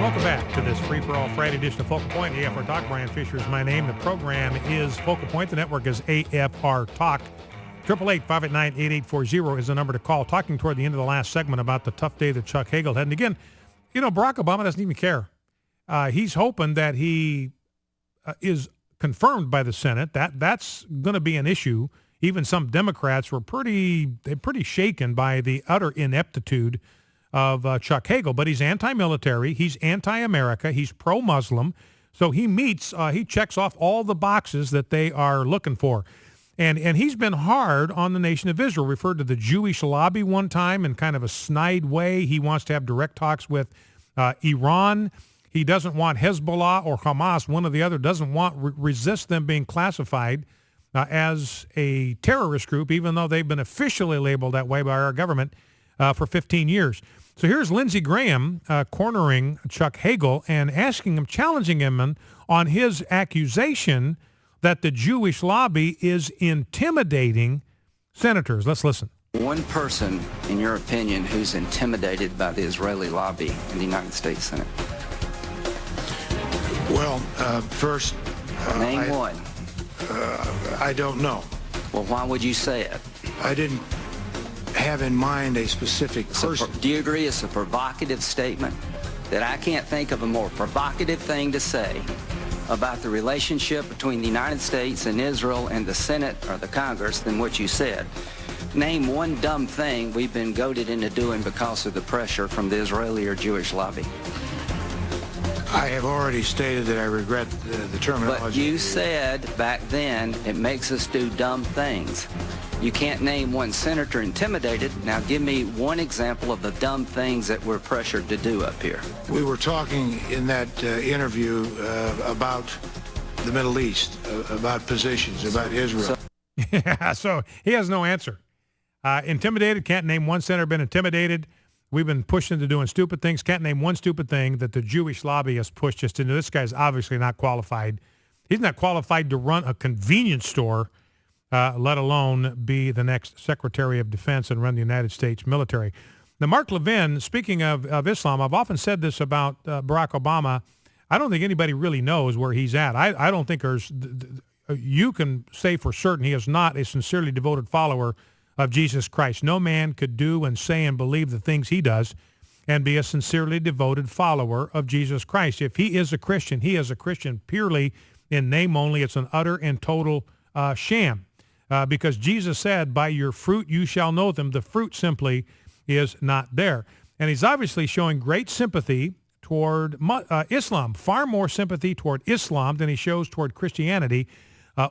welcome back to this free-for-all Friday edition of Focal Point. AFR Talk. Brian Fisher is my name. The program is Focal Point. The network is AFR Talk. 888-589-8840 is the number to call. Talking toward the end of the last segment about the tough day that Chuck Hagel had. And again, Barack Obama doesn't even care. He's hoping that he is confirmed by the Senate. That's going to be an issue. Even some Democrats were pretty shaken by the utter ineptitude of Chuck Hagel. But he's anti-military. He's anti-America. He's pro-Muslim. So he checks off all the boxes that they are looking for. And he's been hard on the nation of Israel, referred to the Jewish lobby one time in kind of a snide way. He wants to have direct talks with Iran. He doesn't want Hezbollah or Hamas, one or the other, doesn't want resist them being classified as a terrorist group, even though they've been officially labeled that way by our government for 15 years. So here's Lindsey Graham cornering Chuck Hagel and challenging him on his accusation that the Jewish lobby is intimidating senators. Let's listen. One person, in your opinion, who's intimidated by the Israeli lobby in the United States Senate? Well, first... Name one. I don't know. Well, why would you say it? I didn't have in mind a specific person. Do you agree it's a provocative statement? That I can't think of a more provocative thing to say about the relationship between the United States and Israel and the Senate or the Congress than what you said. Name one dumb thing we've been goaded into doing because of the pressure from the Israeli or Jewish lobby. I have already stated that I regret the terminology. But you said back then it makes us do dumb things. You can't name one senator intimidated. Now give me one example of the dumb things that we're pressured to do up here. We were talking in that interview about the Middle East, about positions, about Israel. So he has no answer. Intimidated, can't name one senator been intimidated. We've been pushed into doing stupid things. Can't name one stupid thing that the Jewish lobby has pushed us into. This guy's obviously not qualified. He's not qualified to run a convenience store, let alone be the next Secretary of Defense and run the United States military. Now, Mark Levin, speaking of Islam, I've often said this about Barack Obama. I don't think anybody really knows where he's at. I don't think you can say for certain he is not a sincerely devoted follower of Jesus Christ. No man could do and say and believe the things he does and be a sincerely devoted follower of Jesus Christ. If he is a Christian, he is a Christian purely in name only. It's an utter and total sham because Jesus said, by your fruit you shall know them. The fruit simply is not there. And he's obviously showing great sympathy toward Islam, far more sympathy toward Islam than he shows toward Christianity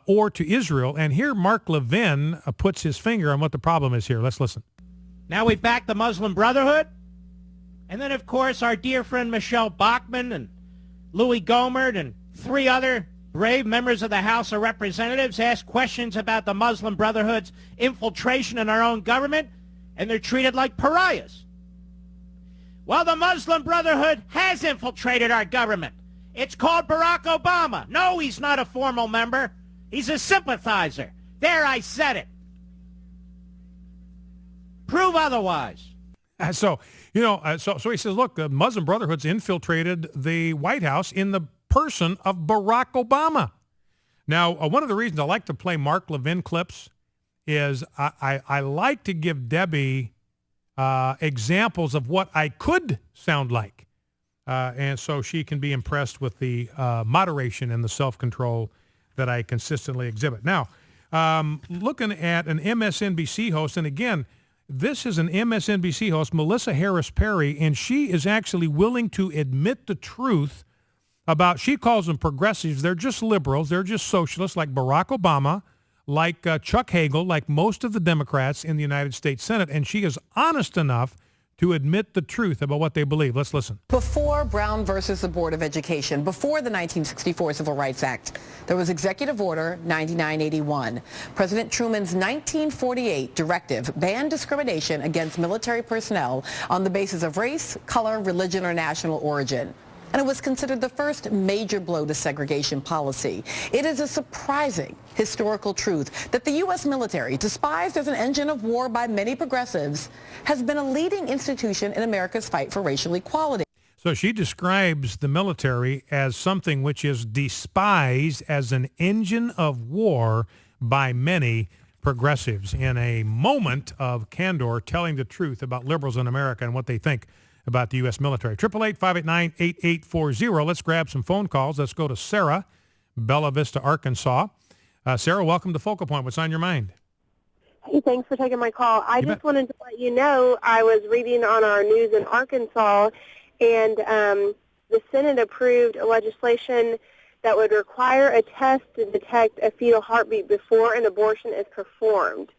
or to Israel. And here Mark Levin puts his finger on what the problem is here. Let's listen. Now we back the Muslim Brotherhood. And then, of course, our dear friend Michelle Bachmann and Louis Gohmert and 3 other brave members of the House of Representatives ask questions about the Muslim Brotherhood's infiltration in our own government, and they're treated like pariahs. Well, the Muslim Brotherhood has infiltrated our government. It's called Barack Obama. No, he's not a formal member. He's a sympathizer. There, I said it. Prove otherwise. So he says, look, the Muslim Brotherhood's infiltrated the White House in the person of Barack Obama. Now, one of the reasons I like to play Mark Levin clips is I like to give Debbie examples of what I could sound like. And so she can be impressed with the moderation and the self-control that I consistently exhibit. Now, looking at an MSNBC host, and again, this is an MSNBC host, Melissa Harris Perry, and she is actually willing to admit the truth about, she calls them progressives. They're just liberals. They're just socialists like Barack Obama, like Chuck Hagel, like most of the Democrats in the United States Senate. And she is honest enough to admit the truth about what they believe. Let's listen. Before Brown versus the Board of Education, before the 1964 Civil Rights Act, there was Executive Order 9981. President Truman's 1948 directive banned discrimination against military personnel on the basis of race, color, religion, or national origin. And it was considered the first major blow to segregation policy. It is a surprising historical truth that the U.S. military, despised as an engine of war by many progressives, has been a leading institution in America's fight for racial equality. So she describes the military as something which is despised as an engine of war by many progressives, in a moment of candor, telling the truth about liberals in America and what they think about the U.S. military. 888-589-8840. Let's grab some phone calls. Let's go to Sarah, Bella Vista, Arkansas. Sarah, welcome to Focal Point. What's on your mind? Hey, thanks for taking my call. I just wanted to let you know I was reading on our news in Arkansas, and the Senate approved a legislation that would require a test to detect a fetal heartbeat before an abortion is performed.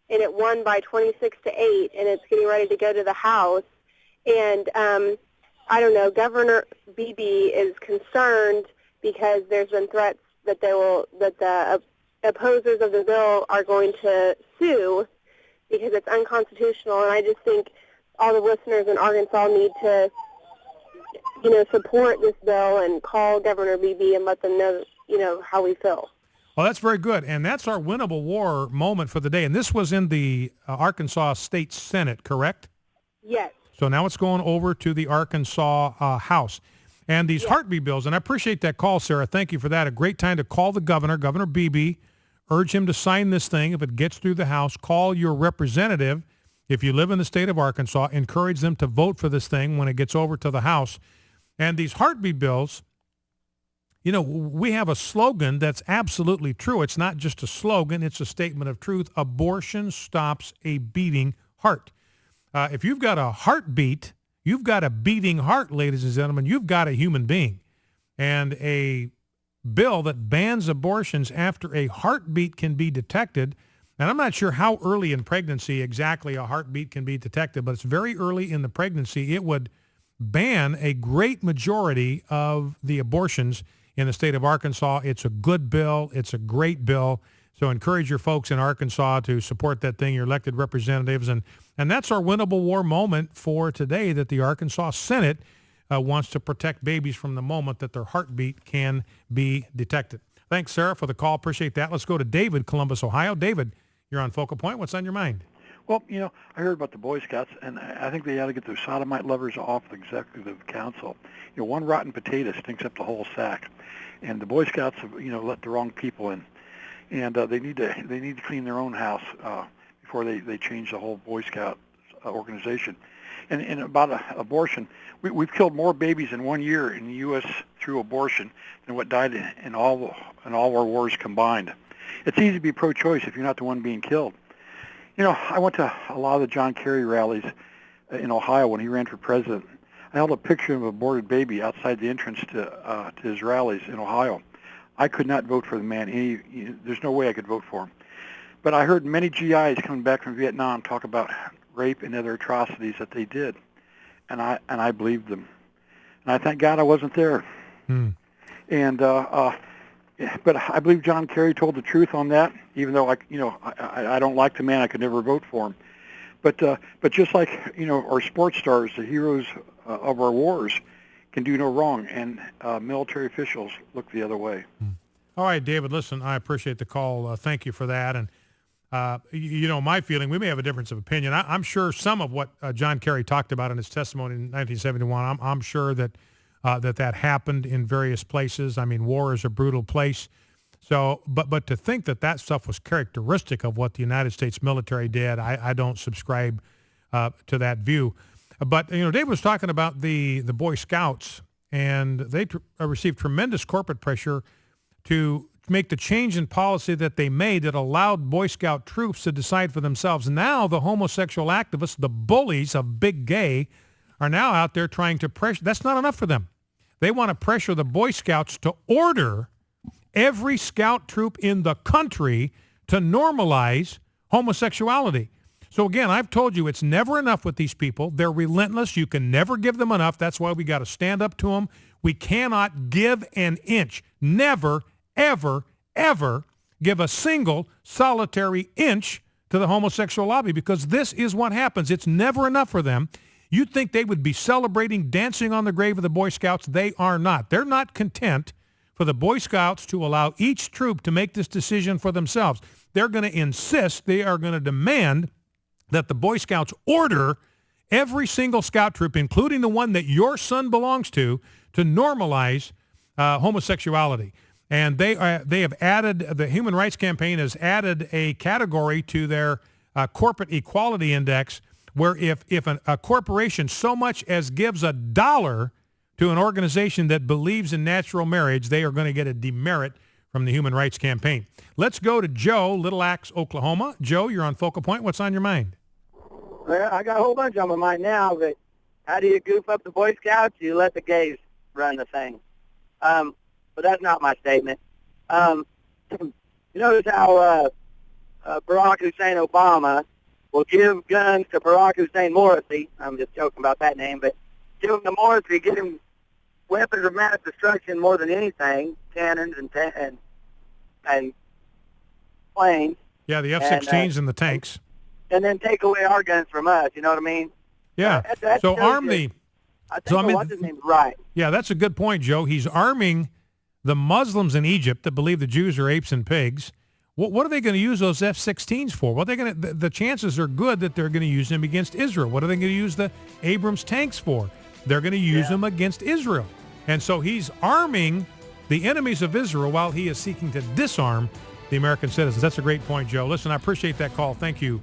And it won by 26-8, and it's getting ready to go to the House. And I don't know, Governor Beebe is concerned because there's been threats that the opposers of the bill are going to sue because it's unconstitutional. And I just think all the listeners in Arkansas need to, support this bill and call Governor Beebe and let them know, how we feel. Well, that's very good. And that's our winnable war moment for the day. And this was in the Arkansas State Senate, correct? Yes. So now it's going over to the Arkansas House. And these heartbeat bills, and I appreciate that call, Sarah. Thank you for that. A great time to call the governor, Governor Beebe, urge him to sign this thing. If it gets through the House, call your representative. If you live in the state of Arkansas, encourage them to vote for this thing when it gets over to the House. And these heartbeat bills, we have a slogan that's absolutely true. It's not just a slogan. It's a statement of truth. Abortion stops a beating heart. If you've got a heartbeat, you've got a beating heart, ladies and gentlemen. You've got a human being. And a bill that bans abortions after a heartbeat can be detected, and I'm not sure how early in pregnancy exactly a heartbeat can be detected, but it's very early in the pregnancy. It would ban a great majority of the abortions in the state of Arkansas. It's a good bill. It's a great bill. So encourage your folks in Arkansas to support that thing, your elected representatives. And that's our winnable war moment for today, that the Arkansas Senate wants to protect babies from the moment that their heartbeat can be detected. Thanks, Sarah, for the call. Appreciate that. Let's go to David, Columbus, Ohio. David, you're on Focal Point. What's on your mind? Well, I heard about the Boy Scouts, and I think they ought to get those sodomite lovers off the executive council. One rotten potato stinks up the whole sack, and the Boy Scouts have, let the wrong people in, and they need to clean their own house before they change the whole Boy Scout organization. And about abortion, we've killed more babies in 1 year in the U.S. through abortion than what died in all our wars combined. It's easy to be pro-choice if you're not the one being killed. I went to a lot of the John Kerry rallies in Ohio when he ran for president. I held a picture of an aborted baby outside the entrance to his rallies in Ohio. I could not vote for the man. There's no way I could vote for him. But I heard many GIs coming back from Vietnam talk about rape and other atrocities that they did, and I believed them. And I thank God I wasn't there. But I believe John Kerry told the truth on that, even though I don't like the man. I could never vote for him. But just like our sports stars, the heroes of our wars, can do no wrong, and military officials look the other way. All right, David. Listen, I appreciate the call. Thank you for that. And my feeling, we may have a difference of opinion. I'm sure some of what John Kerry talked about in his testimony in 1971. I'm sure that. That happened in various places. I mean, war is a brutal place. So, but to think that stuff was characteristic of what the United States military did, I don't subscribe to that view. But, Dave was talking about the Boy Scouts, and they received tremendous corporate pressure to make the change in policy that they made that allowed Boy Scout troops to decide for themselves. Now the homosexual activists, the bullies of big gay, are now out there trying to pressure. That's not enough for them. They want to pressure the Boy Scouts to order every scout troop in the country to normalize homosexuality. So again, I've told you it's never enough with these people. They're relentless. You can never give them enough. That's why we got to stand up to them. We cannot give an inch. Never, ever, ever give a single solitary inch to the homosexual lobby, because this is what happens. It's never enough for them. You'd think they would be celebrating, dancing on the grave of the Boy Scouts. They are not. They're not content for the Boy Scouts to allow each troop to make this decision for themselves. They're going to insist, they are going to demand that the Boy Scouts order every single scout troop, including the one that your son belongs to normalize homosexuality. And they have added, the Human Rights Campaign has added a category to their corporate equality index where if a corporation so much as gives $1 to an organization that believes in natural marriage, they are going to get a demerit from the Human Rights Campaign. Let's go to Joe, Little Axe, Oklahoma. Joe, you're on Focal Point. What's on your mind? Well, I got a whole bunch on my mind now, but how do you goof up the Boy Scouts? You let the gays run the thing. But that's not my statement. You notice how Barack Hussein Obama will give guns to Barack Hussein Morrissey. I'm just joking about that name, but give him to Morrissey, get him weapons of mass destruction more than anything, cannons and planes. Yeah, the F-16s and the tanks. And then take away our guns from us, you know what I mean? Yeah, so arm the... I think what's his name's right. Yeah, that's a good point, Joe. He's arming the Muslims in Egypt that believe the Jews are apes and pigs. What are they going to use those F-16s for? What are they going to? The chances are good that they're going to use them against Israel. What are they going to use the Abrams tanks for? They're going to use them against Israel. And so he's arming the enemies of Israel while he is seeking to disarm the American citizens. That's a great point, Joe. Listen, I appreciate that call. Thank you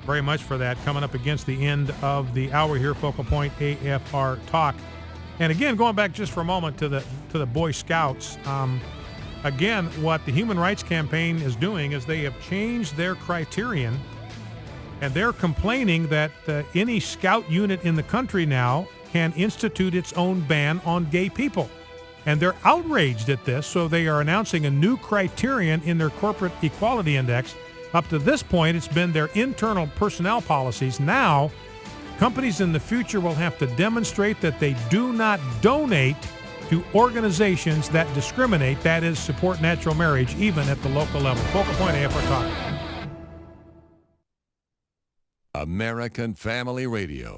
very much for that. Coming up against the end of the hour here, Focal Point AFR Talk. And again, going back just for a moment to the Boy Scouts, again, what the Human Rights Campaign is doing is they have changed their criterion, and they're complaining that any scout unit in the country now can institute its own ban on gay people. And they're outraged at this, so they are announcing a new criterion in their corporate equality index. Up to this point, it's been their internal personnel policies. Now, companies in the future will have to demonstrate that they do not donate to organizations that discriminate, that is, support natural marriage, even at the local level. Focal Point AFR Talk. American Family Radio.